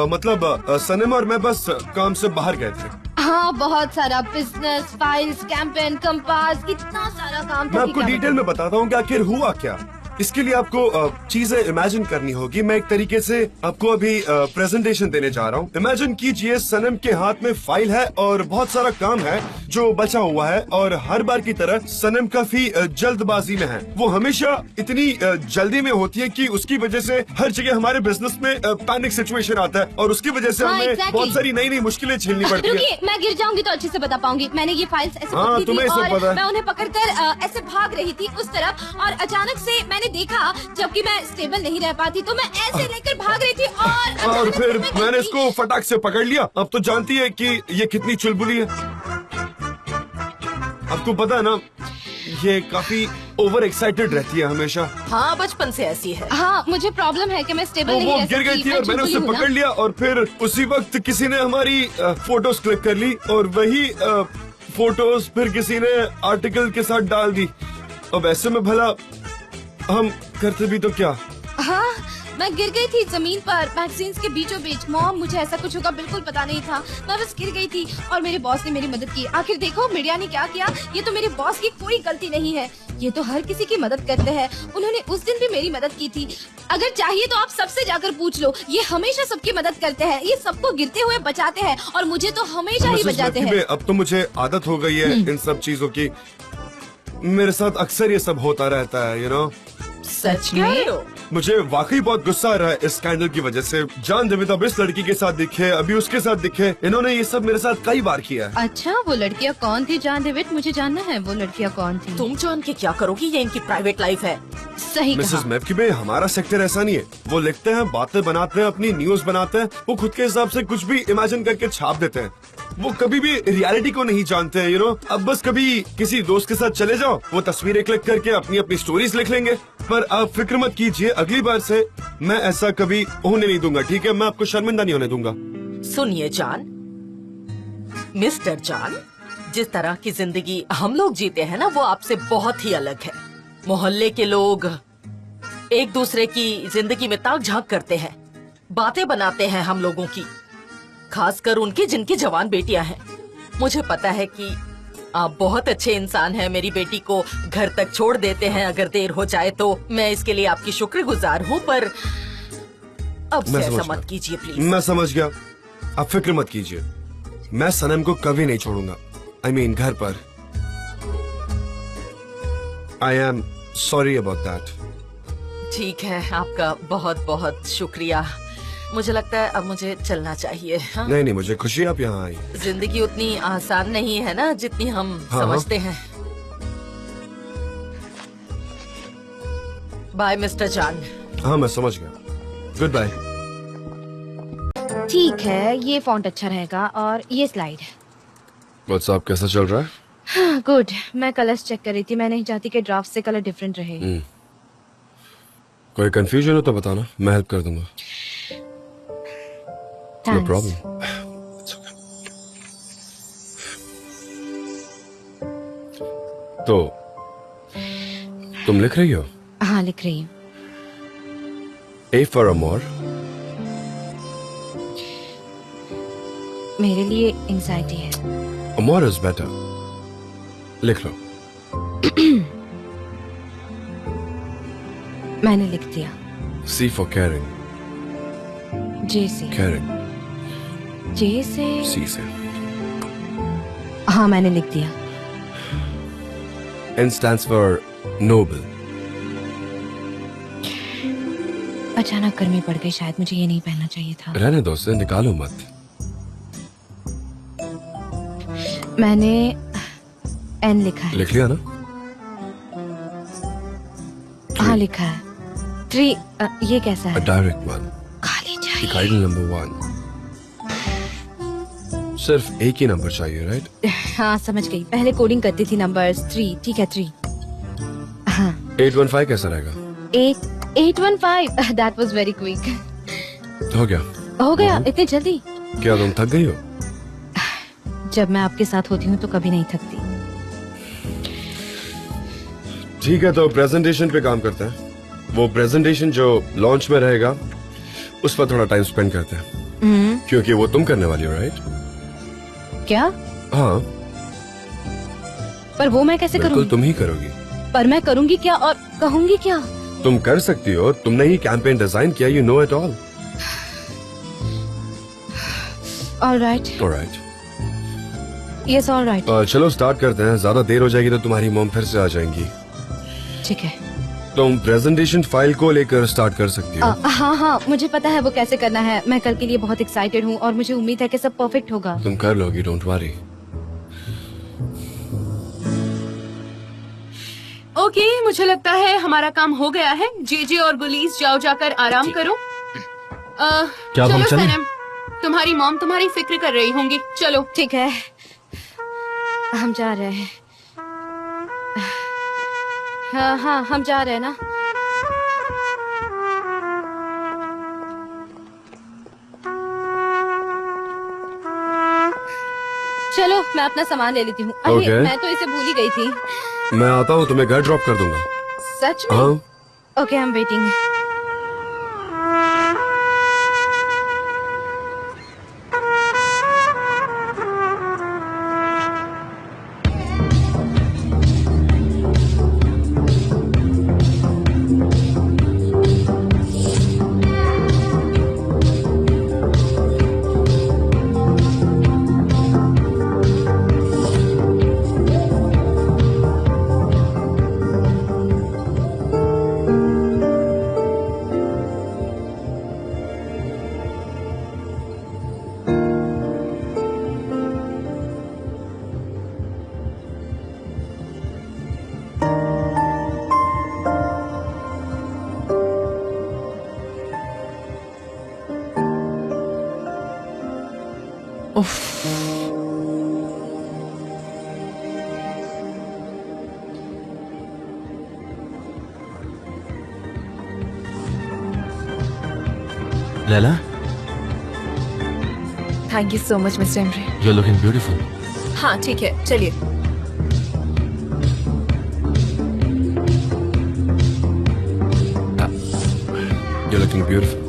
मतलब सनम और मैं बस काम से बाहर गए थे। हाँ बहुत सारा बिजनेस, फाइल्स, कैंपेन, कंपास, कितना सारा काम था। मैं आपको डिटेल में बताता हूँ कि आखिर हुआ क्या। इसके लिए आपको चीजें इमेजिन करनी होगी। मैं एक तरीके से आपको अभी प्रेजेंटेशन देने जा रहा हूँ। इमेजिन कीजिए सनम के हाथ में फाइल है और बहुत सारा काम है जो बचा हुआ है, और हर बार की तरह सनम काफी जल्दबाजी में है। वो हमेशा इतनी जल्दी में होती है कि उसकी वजह से हर जगह हमारे बिजनेस में पैनिक सिचुएशन आता है और उसकी वजह से हाँ, हमें exactly. बहुत सारी नई नई मुश्किलें झेलनी पड़ती है। रुकिए, मैं गिर जाऊंगी तो अच्छे से बता पाऊंगी। मैंने ये फाइल्स ऐसे हाँ, पकड़ी तुम्हें थी सब पता और है। मैं उन्हें पकड़कर ऐसे भाग रही थी उस तरफ, और अचानक से मैंने देखा, जबकि मैं स्टेबल नहीं रह पाती तो मैं ऐसे लेकर भाग रही थी और और फिर मैं मैंने गिरी। इसको फटाक से पकड़ लिया। अब तो जानती है कि ये कितनी चुलबुली है। आपको पता है ना, ये काफी ओवर एक्साइटेड रहती है हमेशा। हाँ बचपन से ऐसी है। हाँ मुझे प्रॉब्लम है कि मैं स्टेबल वो नहीं रह गिर गई सकती। थी और मैंने उसे चुलबुली हूँ पकड़ ना। लिया और फिर उसी वक्त किसी ने हमारी फोटोज क्लिक कर ली और वही फोटोज फिर किसी ने आर्टिकल के साथ डाल दी। अब ऐसे में भला हम करते भी तो क्या। हाँ मैं गिर गई थी जमीन पर मैगजीन्स के बीचों बीच। मॉम मुझे ऐसा कुछ होगा बिल्कुल पता नहीं था, मैं बस गिर गई थी और मेरे बॉस ने मेरी मदद की। आखिर देखो मीडिया ने क्या किया, ये तो मेरे बॉस की कोई गलती नहीं है, ये तो हर किसी की मदद करते हैं। उन्होंने उस दिन भी मेरी मदद की थी। अगर चाहिए तो आप सबसे जाकर पूछ लो, ये हमेशा सबकी मदद करते हैं, ये सबको गिरते हुए बचाते हैं और मुझे तो हमेशा ही मिसेस बचाते मेवकीबे, हैं। अब तो मुझे आदत हो गई है इन सब चीजों की। मेरे साथ अक्सर ये सब होता रहता है, यू नो। सच कह रहे हो? मुझे वाकई बहुत गुस्सा आ रहा है इस स्कैंडल की वजह से। जान डेविड अब इस लड़की के साथ दिखे, अभी उसके साथ दिखे, इन्होंने ये सब मेरे साथ कई बार किया है। अच्छा वो लड़कियाँ कौन थी जान डेविड, मुझे जानना है वो लड़कियाँ कौन थी। तुम जान के क्या करोगी, ये इनकी प्राइवेट लाइफ है। सही मिसेस कहा। मेवकीबे, हमारा सेक्टर ऐसा नहीं है। वो लिखते हैं, बातें बनाते हैं, अपनी न्यूज बनाते हैं, वो खुद के हिसाब से कुछ भी इमेजिन करके छाप देते हैं। वो कभी भी रियलिटी को नहीं जानते हैं, यू नो। अब बस कभी किसी दोस्त के साथ चले जाओ, वो तस्वीरें क्लिक करके अपनी अपनी स्टोरीज लिख लेंगे। पर आप फिक्र मत कीजिए, अगली बार से मैं ऐसा कभी होने नहीं दूंगा, ठीक है? मैं आपको शर्मिंदा नहीं होने दूंगा। सुनिए जान, मिस्टर जान, जिस तरह की जिंदगी हम लोग जीते हैं ना, वो आपसे बहुत ही अलग है। मोहल्ले के लोग एक दूसरे की जिंदगी में ताक झांक करते हैं, बातें बनाते हैं हम लोगों की, खासकर उनकी जिनकी जवान बेटियां हैं। मुझे पता है कि आप बहुत अच्छे इंसान हैं, मेरी बेटी को घर तक छोड़ देते हैं अगर देर हो जाए तो। मैं इसके लिए आपकी शुक्रगुजार हूँ, पर अब से मैं ऐसा समझ मत गया। कीजिए प्लीज। मैं समझ गया, आप फिक्र मत कीजिए। मैं सनम को कभी नहीं छोड़ूंगा। आई मीन घर पर। I am sorry about that. ठीक है, आपका बहुत बहुत शुक्रिया। मुझे लगता है अब मुझे चलना चाहिए। हाँ? नहीं नहीं, मुझे खुशी आप यहाँ आई। जिंदगी उतनी आसान नहीं है ना जितनी हम हाँ। समझते हैं। बाय मिस्टर जान। हाँ मैं समझ गया, गुड बाय। ठीक है ये फॉन्ट अच्छा रहेगा और ये स्लाइड। व्हाट्सएप कैसा चल रहा है? हाँ गुड, मैं कलर्स चेक कर रही थी, मैं नहीं चाहती कि ड्राफ्ट से कलर डिफरेंट रहे। कोई कंफ्यूजन हो तो बताना, मैं हेल्प कर दूंगा। No Thanks. प्रॉब्लम। तो तुम लिख रही हो? हाँ लिख रही हूँ। A for Amor, मेरे लिए एंजाइटी है। Amor is better. लिख लो। मैंने लिख दिया। C for caring, जे से। caring, जे से। C से। हाँ मैंने लिख दिया। N stands for noble. अचानक गर्मी पड़ गई, शायद मुझे ये नहीं पहनना चाहिए था। रहने दो, उसे निकालो मत। मैंने एन लिखा है। लिख लिया ना? हाँ लिखा है। 3 ये कैसा A है? direct one. खाली चाहिए। Item number 1. सिर्फ एक ही नंबर चाहिए, राइट? हाँ समझ गई, पहले कोडिंग करती थी नंबर्स। 3 ठीक है 3। हाँ 815 कैसा रहेगा? 815 दैट वाज वेरी क्विक। हो गया? हो गया इतनी जल्दी? क्या तुम थक गई हो? जब मैं आपके साथ होती हूँ तो कभी नहीं थकती। ठीक है, तो प्रेजेंटेशन पे काम करते हैं। वो प्रेजेंटेशन जो लॉन्च में रहेगा उस पर थोड़ा टाइम स्पेंड करते हैं, क्योंकि वो तुम करने वाली हो, राइट? क्या? हाँ पर वो मैं कैसे बिल्कुल करूँगी? तुम ही करोगी। पर मैं करूँगी क्या और कहूँगी क्या? तुम कर सकती हो, तुमने ही कैंपेन डिजाइन किया, you know it all. Alright alright, yes alright चलो स्टार्ट करते हैं। ज्यादा देर हो जाएगी तो तुम्हारी मॉम फिर से आ जाएंगी। ठीक है। तुम प्रेजेंटेशन फाइल को लेकर स्टार्ट कर सकती हो। हाँ मुझे पता है वो कैसे करना है। मैं कल के लिए बहुत एक्साइटेड हूँ और मुझे उम्मीद है कि सब परफेक्ट होगा। तुम कर लोगी, डोंट वरी। ओके, मुझे लगता है हमारा काम हो गया है। जेजे और गुलीस जाओ जाकर आराम करो। क्या हम चलो चलें? सनम, तुम्हारी मॉम तुम्हारी फिक्र कर रही होंगी। चलो। ठीक है हम जा रहे हैं। हाँ हम जा रहे हैं ना। चलो मैं अपना सामान ले लेती हूँ। अरे Okay. मैं तो इसे भूल ही गई थी। मैं आता हूँ, तुम्हें घर ड्रॉप कर दूंगा। सच में? हाँ okay I am waiting. Leyla, thank you so much mister Emre. You are looking beautiful. हाँ ठीक है चलिए। You looking beautiful.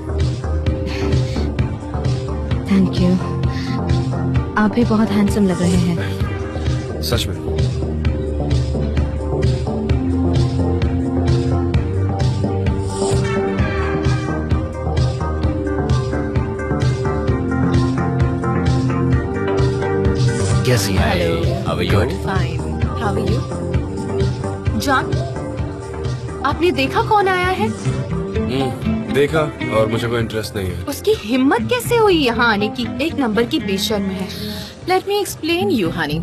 Thank you. आप भी बहुत हैंडसम लग रहे हैं। सच में। कैसी है? How are you? Fine, how are you? John, आपने देखा कौन आया है? देखा, और मुझे कोई इंटरेस्ट नहीं है। उसकी हिम्मत कैसे हुई यहाँ आने की? एक नंबर की बेशर्म है। Let me explain you Honey.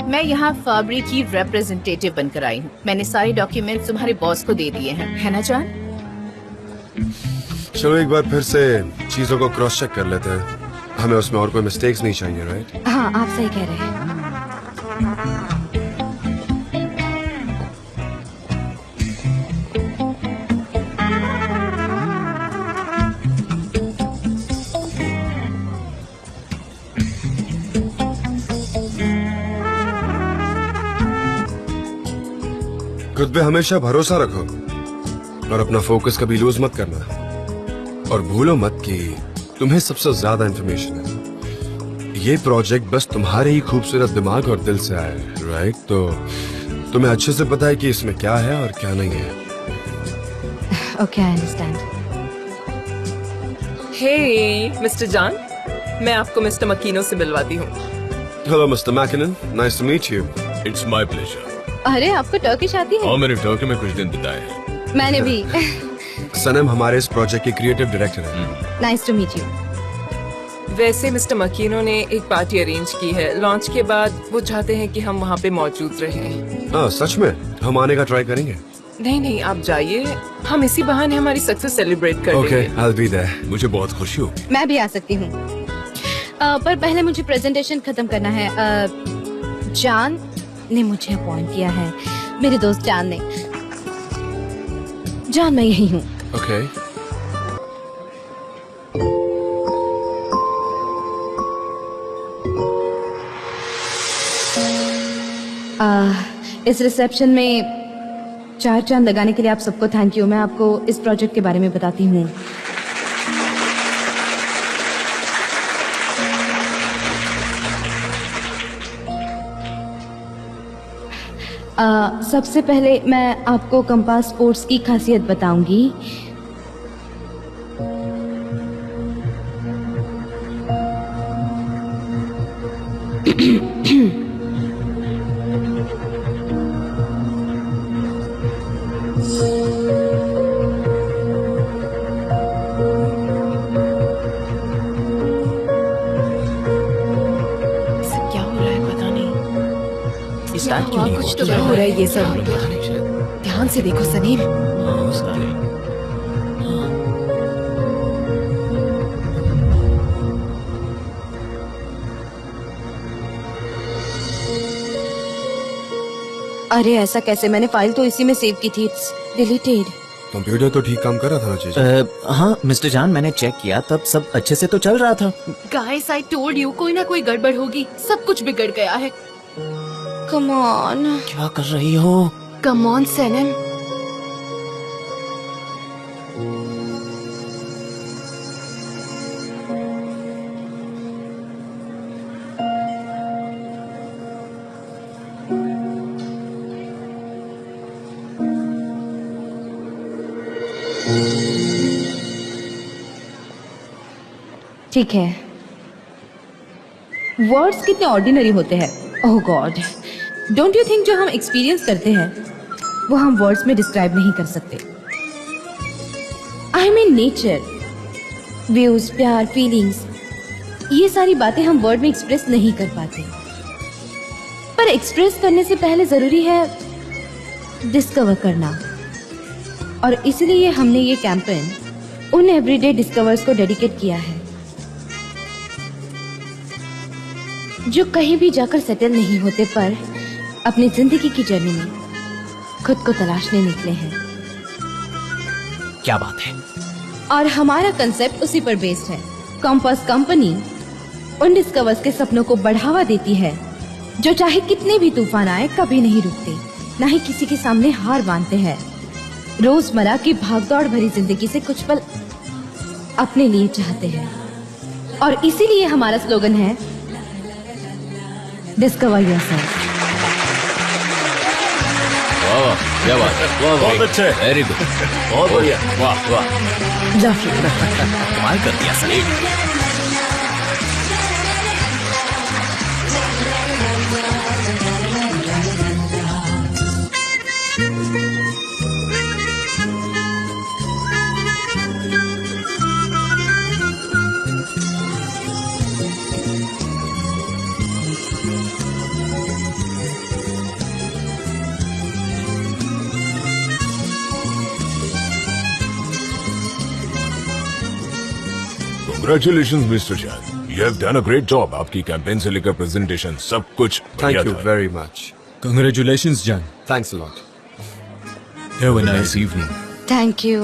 मैं यहाँ फाबरी की रिप्रेजेंटेटिव बनकर आई हूँ। मैंने सारे डॉक्यूमेंट्स तुम्हारे बॉस को दे दिए हैं, है ना जान? चलो एक बार फिर से चीजों को क्रॉस चेक कर लेते हैं। हमें उसमें और कोई मिस्टेक्स नहीं चाहिए, राइट? हाँ आप सही कह रहे हैं। खुद पे हमेशा भरोसा रखो और अपना फोकस कभी लूज मत करना। और भूलो मत कि तुम्हें सबसे ज्यादा इंफॉर्मेशन है। ये प्रोजेक्ट बस तुम्हारे ही खूबसूरत दिमाग और दिल से आया है, राइट? तो तुम्हें अच्छे से पता है कि इसमें क्या है और क्या नहीं है। Okay I understand. Hey mister John, मैं आपको मिस्टर मकीनो से मिलवाती हूँ। Hello mister McKinnon, nice to meet you. It's my pleasure. अरे आपको टर्किश आती है? हाँ, मैंने टर्की में कुछ दिन बिताए हैं। मैंने भी। सनम हमारे इस प्रोजेक्ट के क्रिएटिव डायरेक्टर हैं। Nice to meet you. वैसे मिस्टर मकीनो ने एक पार्टी अरेंज की है। लॉन्च के बाद वो चाहते हैं कि हम वहाँ पे मौजूद रहें। हाँ सच में, हम आने का ट्राई करेंगे। नहीं नहीं, आप जाइए, हम इसी बहाने हमारी सक्सेस सेलिब्रेट कर ओके, लेंगे। I'll be there. मुझे बहुत खुशी हो। मैं भी आ सकती हूँ, पर पहले मुझे प्रेजेंटेशन खत्म करना है। जान ने मुझे अपॉइंट किया है, मेरे दोस्त जान ने। जान, मैं यही हूँ। Okay. इस रिसेप्शन में 4 चांद लगाने के लिए आप सबको थैंक यू। मैं आपको इस प्रोजेक्ट के बारे में बताती हूँ। सबसे पहले मैं आपको कंपास स्पोर्ट्स की खासियत बताऊंगी। क्या हो रहा है पता नहीं। स्टार्ट क्यों नहीं कुछ तो क्या हो रहा है ये सब? ध्यान से देखो सनीम। अरे ऐसा कैसे? मैंने फाइल तो इसी में सेव की थी। It's deleted. कंप्यूटर तो ठीक काम कर रहा था ना चीज़। हाँ मिस्टर जान, मैंने चेक किया, तब सब अच्छे से तो चल रहा था। गाइस, आई टोल्ड यू, कोई ना कोई गड़बड़ होगी। सब कुछ बिगड़ गया है। Come on. क्या कर रही हो? कम ऑन सनम। ठीक है। वर्ड्स कितने ऑर्डिनरी होते हैं। ओह गॉड, डोंट यू थिंक जो हम एक्सपीरियंस करते हैं वो हम वर्ड्स में डिस्क्राइब नहीं कर सकते। आई मीन नेचर, व्यूज, प्यार, फीलिंग्स, ये सारी बातें हम वर्ड में एक्सप्रेस नहीं कर पाते। पर एक्सप्रेस करने से पहले जरूरी है डिस्कवर करना। और इसलिए हमने ये कैंपेन उन एवरीडे डिस्कवर्स को डेडिकेट किया है जो कहीं भी जाकर सेटल नहीं होते, पर अपनी जिंदगी की जर्नी में खुद को तलाशने निकले हैं। क्या बात है? और हमारा कंसेप्ट उसी पर बेस्ड है। कंपास कंपनी उन डिस्कवर्स के सपनों को बढ़ावा देती है जो चाहे कितने भी तूफान आए कभी नहीं रुकते, ना ही किसी के सामने हार मानते हैं। रोजमर्रा की भागदौड़ भरी जिंदगी से कुछ पल अपने लिए चाहते हैं। और इसीलिए हमारा स्लोगन है डिस्कवर योरसेल्फ। वाह, क्या बात है, वाह, बहुत अच्छा है, वेरी गुड, बहुत बढ़िया, वाह वाह, कमाल कर दिया Salim. Congratulations, Mr. Chan. You have done a great job. आपकी कैंपेन से लेकर प्रेजेंटेशन सब कुछ Thank बढ़िया you था। very much. Congratulations, Jan. Thanks a lot. Have a nice evening. Thank you.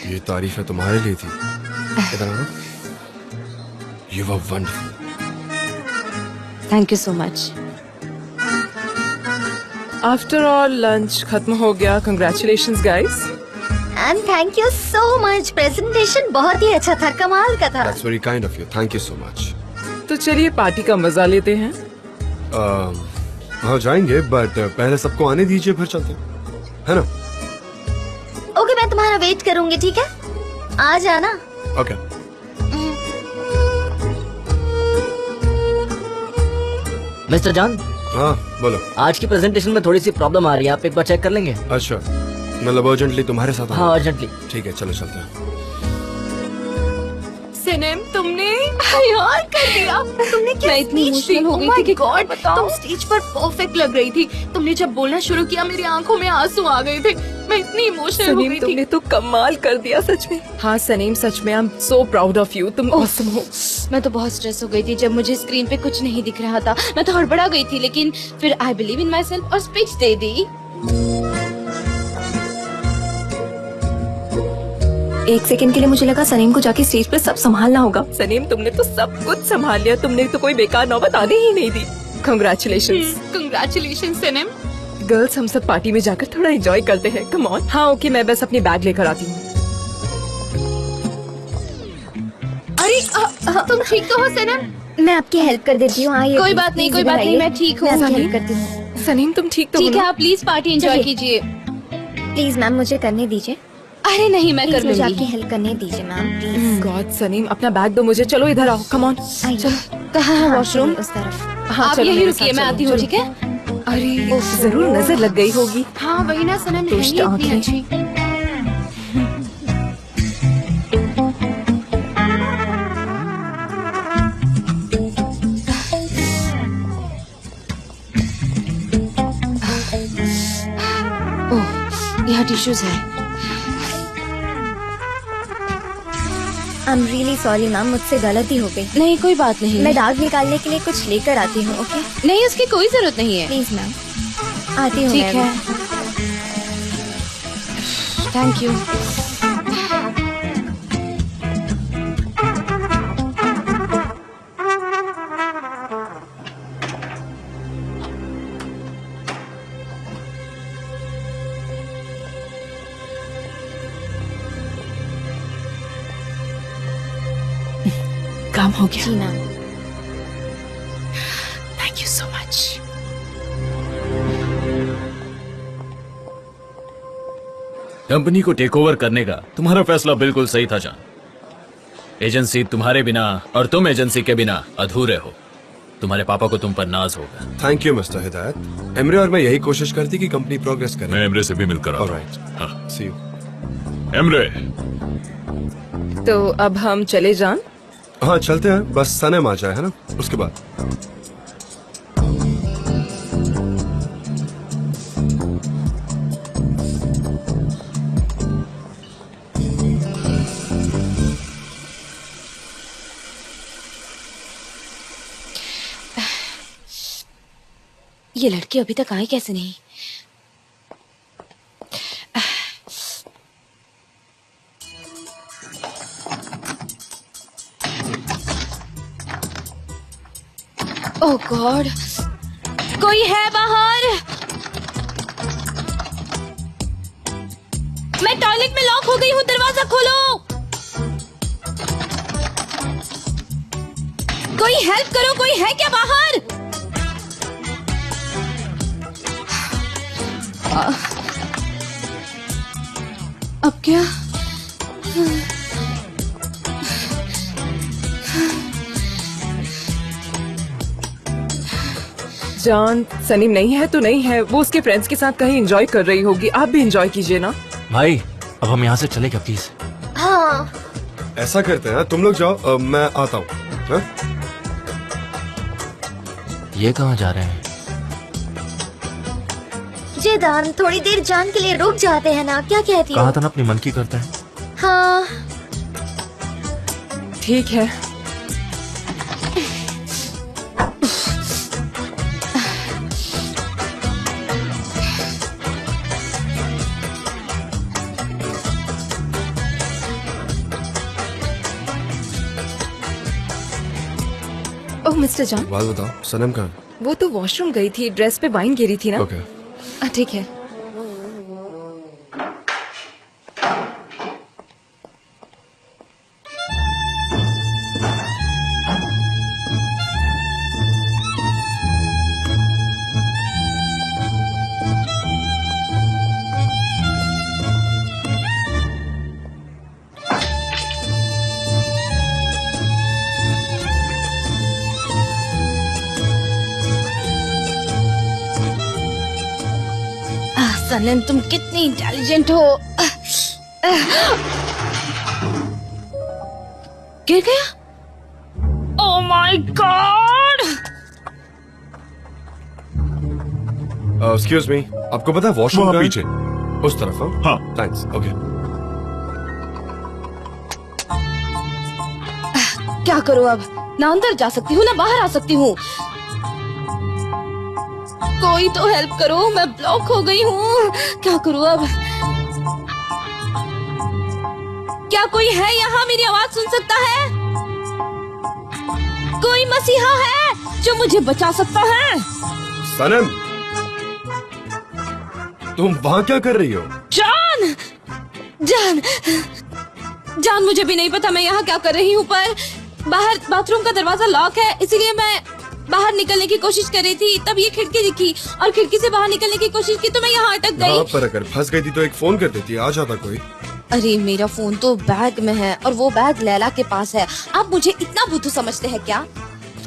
ये तारीफें तुम्हारे लिए थी। इधर आओ। You were wonderful. Thank you so much. After all lunch खत्म हो गया। Congratulations guys. And thank you so much. Presentation बहुत ही अच्छा था, कमाल का था। That's very kind of you. Thank you so much. तो चलिए पार्टी का मजा लेते हैं। हाँ जाएंगे, बट पहले सबको आने दीजिए, फिर चलते हैं, है ना? ओके, मैं तुम्हारा वेट करूंगी, ठीक है? आ जाना। ओके। मिस्टर जान, हाँ बोलो। आज की प्रेजेंटेशन में थोड़ी सी प्रॉब्लम आ रही है, आप एक बार चेक कर लेंगे? अच्छा, मतलब अर्जेंटली तुम्हारे साथ? हाँ अर्जेंटली। ठीक है, चलो चलते हैं। सनम, तुमने तैयार कर दिया तुमने। क्या मैं इतनी speech दी? इमोशनल हो Oh गई my थी कि God, क्या बताऊं? तुम स्टेज पर परफेक्ट लग रही थी। तुमने जब बोलना शुरू किया मेरी आंखों में आंसू आ गए थे। मैं इतनी इमोशनल हो सनीम गई थी। तुमने तो कमाल कर दिया सच में। हाँ सनीम सच में आई am so proud of you, तुम ऑसम हो। मैं तो बहुत स्ट्रेस हो गई थी जब मुझे स्क्रीन पे कुछ नहीं दिख रहा था। मैं तो हड़बड़ा गई थी, लेकिन फिर I believe in my self और स्पीच दे दी। एक सेकंड के लिए मुझे लगा सनीम को जाके स्टेज पे सब संभालना होगा। सनीम तुमने तो सब कुछ संभाल लिया, तुमने तो कोई बेकार नौबत आने ही नहीं दी। कांग्रेचुलेशंस। कंग्रेचुलेशन सनम। गर्ल्स हम सब पार्टी में जाकर थोड़ा एंजॉय करते हैं, कम ऑन। हाँ ओके, मैं बस अपनी बैग लेकर आती हूँ। अरे तुम ठीक तो हो सनम? मैं आपकी हेल्प कर देती हूँ। आइए, कोई बात नहीं, कोई बात नहीं, मैं ठीक हूँ। मैं आपकी हेल्प करती हूँ। सनीम तुम ठीक तो हो ठीक है, ना? आप प्लीज पार्टी एंजॉय चलिए। कीजिए। प्लीज मैम मुझे करने दीजिए। अरे नहीं, मैं कर प्लीज मुझे आपकी लूंगी। हेल्प करने दीजिए मैम प्लीज। गॉड सनीम अपना बैग दो मुझे, चलो इधर आओ, कम ऑन। आइए। कहाँ है हाँ, वॉशरूम? चलिए, उस तरफ। हाँ आप चलो यहीं मेरे रुकिए, साथ मैं चलो, आती हूँ, चलो। ठीक है? अरे जरूर नजर लग गई होगी। हाँ वही ना सनम, है दुष्ट ही इतनी आंखें। अच्छी। ओह, यहाँ टिश्यूज है। I am really sorry ma'am, मुझसे गलती हो गई। नहीं कोई बात नहीं। मैं दाग निकालने के लिए कुछ लेकर आती हूँ। ओके नहीं, उसकी कोई जरूरत नहीं है। प्लीज मैम, आती हूँ। ठीक मैं है, थैंक यू। काम हो गया। जी ma'am. Thank you so much. Company को टेक ओवर करने का तुम्हारा फैसला बिल्कुल सही था जान। एजेंसी तुम्हारे बिना और तुम एजेंसी के बिना अधूरे हो। तुम्हारे पापा को तुम पर नाज होगा। थैंक यू मिस्टर हिदायत। एमरे और मैं यही कोशिश करती कि कंपनी प्रोग्रेस करे। मैं एमरे से भी मिलकर आता हूं। ऑलराइट, हाँ। सी यू। एमरे, तो अब हम चले जान। हाँ चलते हैं, बस सनम आ जाए है ना, उसके बाद। ये लड़की अभी तक आई कैसे नहीं? ओह गॉड, कोई है बाहर? मैं टॉयलेट में लॉक हो गई हूँ, दरवाजा खोलो। कोई हेल्प करो, कोई है क्या बाहर? अब क्या? जान सनीम नहीं है तो नहीं है, वो उसके फ्रेंड्स के साथ कहीं एंजॉय कर रही होगी। आप भी एंजॉय कीजिए ना। भाई अब हम यहाँ से चले क्या प्लीज? हाँ ऐसा करते हैं, तुम लोग जाओ, मैं आता हूँ। हाँ? ये कहाँ जा रहे हैं? जेदान, थोड़ी देर जान के लिए रुक जाते हैं ना, क्या कहती कहा हो? था ना अपनी मन की करते हैं। हाँ ठीक है। ओह मिस्टर जॉन, बात बताओ, सनम कहाँ है? वो तो वॉशरूम गई थी, ड्रेस पे वाइन गिरी थी ना। ओके। ठीक है। सनम, तुम कितनी इंटेलिजेंट हो। गिर गया? My God! एक्सक्यूज मी, आपको पता है वॉशरूम वहाँ कहाँ है? पीछे। उस तरफ? हाँ, थैंक्स। ओके। क्या करूँ अब? ना अंदर जा सकती हूँ ना बाहर आ सकती हूँ। कोई तो हेल्प करो, मैं ब्लॉक हो गई हूँ। क्या करूँ अब? क्या कोई है यहाँ मेरी आवाज सुन सकता है? कोई मसीहा है जो मुझे बचा सकता है? सनम, तुम वहाँ क्या कर रही हो? जान, जान, जान, मुझे भी नहीं पता मैं यहाँ क्या कर रही हूँ, पर बाहर बाथरूम का दरवाजा लॉक है, इसीलिए मैं बाहर निकलने की कोशिश कर रही थी। तब ये खिड़की दिखी और खिड़की से बाहर निकलने की कोशिश की तो मैं यहाँ अटक गई। यहाँ पर अगर फंस गई थी तो एक फोन कर देती, आ जाता कोई। अरे मेरा फोन तो बैग में है और वो बैग लैला के पास है। आप मुझे इतना बुद्धू समझते हैं क्या?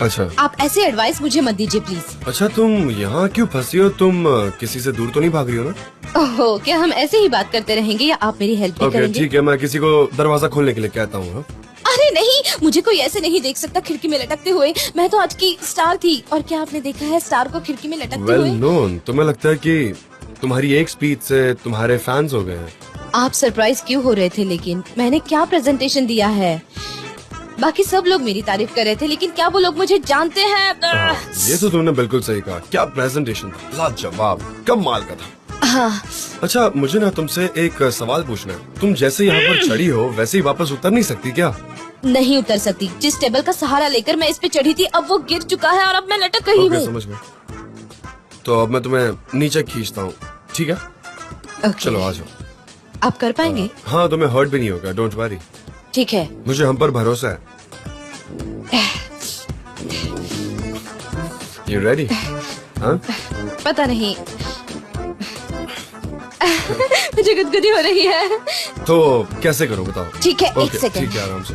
अच्छा, आप ऐसे एडवाइस मुझे मत दीजिए प्लीज। अच्छा, तुम यहाँ क्यों फंसी हो? तुम किसी से दूर तो नहीं भाग रही हो ना? ओहो, क्या हम ऐसे ही बात करते रहेंगे या आप मेरी हेल्प भी ओके, करेंगे? ठीक है, मैं किसी को दरवाजा खोलने के लिए कहता हूँ। अरे नहीं, मुझे कोई ऐसे नहीं देख सकता खिड़की में लटकते हुए। मैं तो आज की स्टार थी, और क्या आपने देखा है स्टार को खिड़की में लटकते वेल हुए? नोन। तुम्हें लगता है कि तुम्हारी एक स्पीच से तुम्हारे फैंस हो गए हैं? आप सरप्राइज क्यों हो रहे थे? लेकिन मैंने क्या प्रेजेंटेशन दिया है? बाकी सब लोग मेरी तारीफ कर रहे थे, लेकिन क्या वो लोग मुझे जानते हैं? ये तो तुमने बिल्कुल सही कहा। क्या प्रेजेंटेशन था, लाजवाब, कमाल का था। हाँ। अच्छा, मुझे ना तुमसे एक सवाल पूछना है। तुम जैसे यहाँ पर चढ़ी हो वैसे ही वापस उतर नहीं सकती क्या? नहीं उतर सकती। जिस टेबल का सहारा लेकर मैं इस पे चढ़ी थी, अब वो गिर चुका है और अब मैं लटक रही हूँ। समझ गया। तो अब मैं तुम्हें नीचे खींचता हूँ, ठीक है? चलो आ जाओ। आप कर पाएंगे? हाँ, तुम्हें हर्ट भी नहीं होगा, डोंट वरी। ठीक है, मुझे हम पर भरोसा है। You ready? हाँ? पता नहीं। मुझे गुदगुदी हो रही है। तो कैसे करो बताओ? ठीक है, एक Okay, सेकंड। ठीक है, आराम से।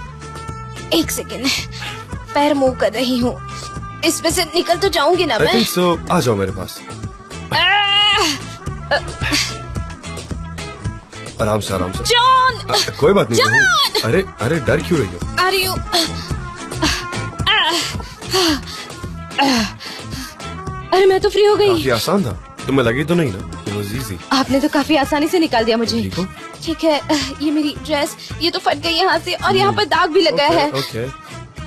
एक सेकंड, पैर मूव कर रही हूँ। इसमें से निकल तो जाऊंगी ना I मैं? think so, आ जाओ मेरे पास। आराम से, आराम से। जॉन! कोई बात नहीं। जॉन! अरे अरे, डर क्यों रही हो? आ रही हूँ। अरे मैं तो फ्री हो गई। काफी आसान था, तुम्हें लगी तो नहीं ना? It was easy। आपने तो काफी आसानी से निकाल दिया मुझे। ठीक हो? ठीक है, ये मेरी ड्रेस, ये तो फट गई यहाँ से, और यहाँ पर दाग भी लगा है। ओके,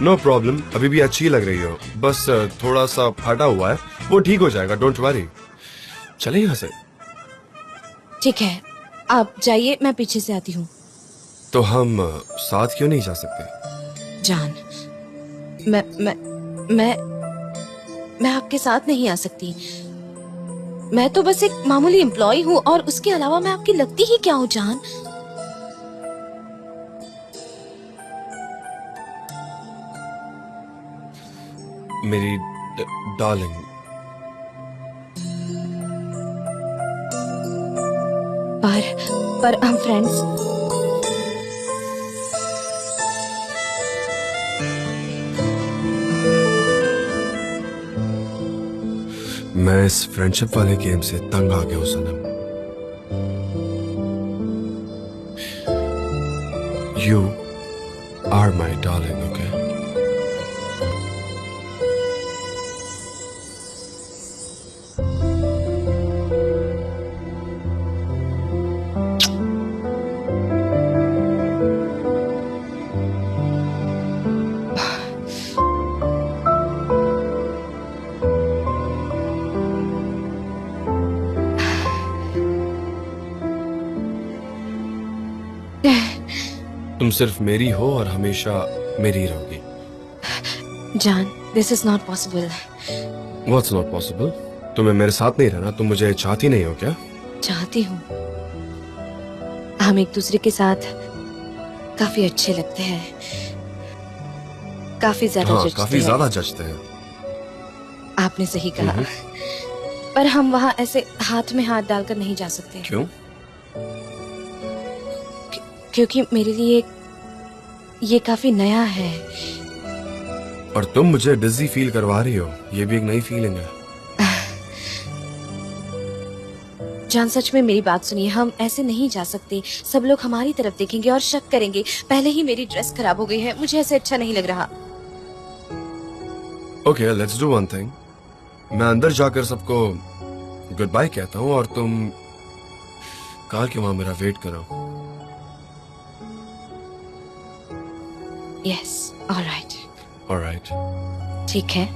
नो प्रॉब्लम, अभी भी अच्छी लग रही हो, बस थोड़ा सा फटा हुआ है, वो ठीक हो जाएगा, डोंट वरी। चले यहाँ से। ठीक है, आप जाइए, मैं पीछे से आती हूँ। तो हम साथ क्यों नहीं जा सकते? जान, मैं आपके साथ नहीं आ सकती। मैं तो बस एक मामूली एम्प्लॉय हूँ, और उसके अलावा मैं आपकी लगती ही क्या हूँ जान? मेरी डार्लिंग। पर हम फ्रेंड्स। मैं इस फ्रेंडशिप वाले गेम से तंग आ गया हूँ सनम। You are my darling, okay? तुम सिर्फ मेरी हो और हमेशा मेरी रहोगी। जान, this is not possible. What's not possible? तुम्हें मेरे साथ नहीं रहना? तुम मुझे चाहती नहीं हो क्या? चाहती हूँ। हम एक दूसरे के साथ काफी अच्छे लगते हैं, काफी ज्यादा हाँ, जचते काफी हैं। ज्यादा जचते हैं। आपने सही कहा, पर हम वहाँ ऐसे हाथ में हाथ डालकर नहीं जा सकते। क्यों? क्योंकि मेरे लिए ये काफी नया है। और तुम मुझे डिजी फील करवा रही हो, ये भी एक नई फीलिंग है। जान, सच में मेरी बात सुनिए, हम ऐसे नहीं जा सकते। सब लोग हमारी तरफ देखेंगे और शक करेंगे। पहले ही मेरी ड्रेस खराब हो गई है, मुझे ऐसे अच्छा नहीं लग रहा। Okay let's do one thing, मैं अंदर जाकर सबको गुड बाय कहता हूँ और तुम कार के वहां मेरा वेट करो। Yes, alright. ऑलराइट। ठीक है।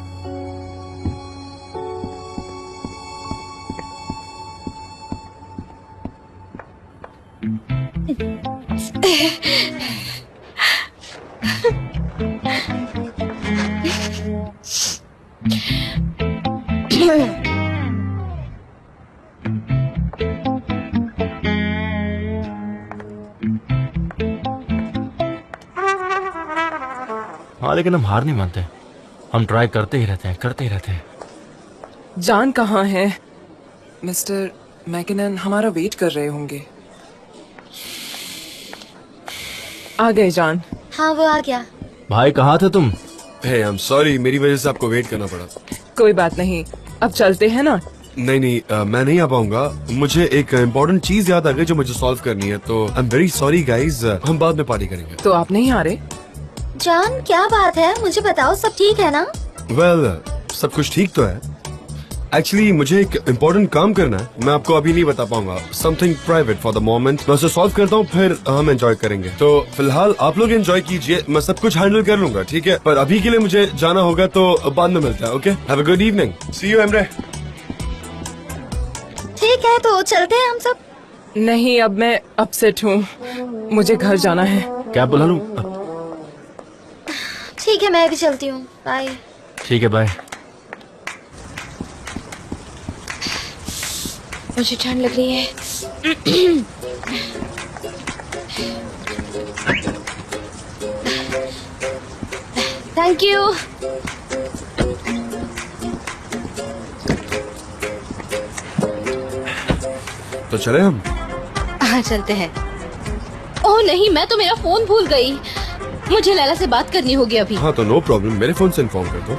हाँ लेकिन हम हार नहीं मानते, हम ट्राई करते ही रहते हैं। जान कहाँ है? मिस्टर मैकिनन हमारा वेट कर रहे होंगे। आ गए जान। हाँ वो आ गया। भाई कहाँ थे तुम? हे आई एम सॉरी, मेरी वजह से आपको वेट करना पड़ा। कोई बात नहीं, अब चलते हैं ना। नहीं, मैं नहीं आ पाऊंगा, मुझे एक इम्पोर्टेंट चीज याद आ गई जो मुझे सॉल्व करनी है, तो I am very sorry guys, हम बाद में पार्टी करेंगे। तो आप नहीं आ रहे? जान क्या बात है, मुझे बताओ, सब ठीक है ना? वेल सब कुछ ठीक तो है। एक्चुअली मुझे एक इम्पोर्टेंट काम करना है, मैं आपको अभी नहीं बता पाऊंगा, something private for the moment. मैं उसे सॉल्व करता हूँ, फिर हम एंजॉय करेंगे। तो फिलहाल आप लोग एंजॉय कीजिए, मैं सब कुछ हैंडल कर लूंगा, ठीक है? पर अभी के लिए मुझे जाना होगा, तो बाद में मिलता है। Okay, have a good evening, see you Emre. ठीक है, तो चलते हैं हम सब। नहीं, अब मैं अपसेट हूँ, मुझे घर जाना है। कैब बुला लूं? ठीक है, मैं भी चलती हूँ, बाय। ठीक है, बाय। मुझे ठंड लग रही है। Thank you. तो चले हम? हाँ चलते हैं। ओह नहीं, मैं तो मेरा फोन भूल गई, मुझे लैला से बात करनी होगी अभी। हाँ तो नो प्रॉब्लम, मेरे फोन से इन्फॉर्म कर दो।